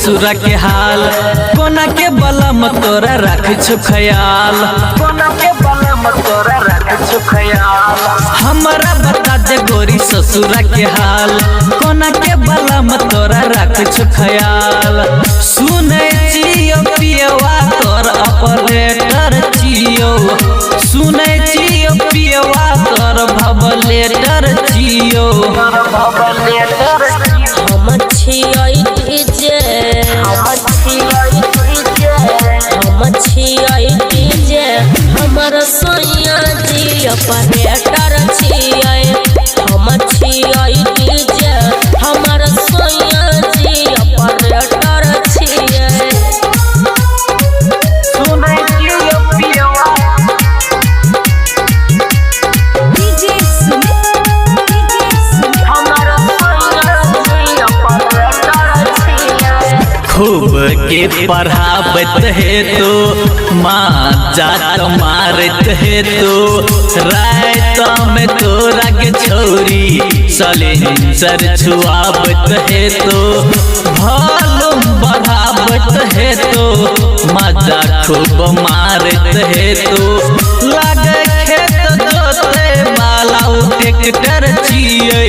ससुरा के हाल कोना के बलम तोरा रख छु ख्याल कोना के बलम तोरा रख छु ख्याल हमरा बता दे गोरी ससुरा के हाल कोना के बलम तोरा रख छु ख्याल सुनै छियो पियवा तोर ऑपरेटर छियो सुनै छियो पियवा तोर भवलेटर छियो हम छियै डीजे हमर सैया जी ऑपरेटर छियै हम छियै डीजे हमर सैया जी ऑपरेटर छियै सुनै छियो पियवा डीजे हमर सैया जी ऑपरेटर छियै खूब के पढ़ावत है तो माँ जात मारत है तो रात में तोरा के छोरी सलेंसर छुआवत है तो भालूम बढ़ावत है तो मजा खूब मारत है तो लगे खेत जोते वाला ट्रैक्टर छियै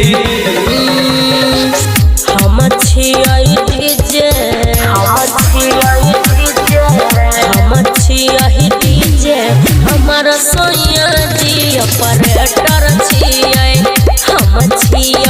हम छियै डीजे हम छियै डीजे हमर सैया जी ऑपरेटर छियै हम छियै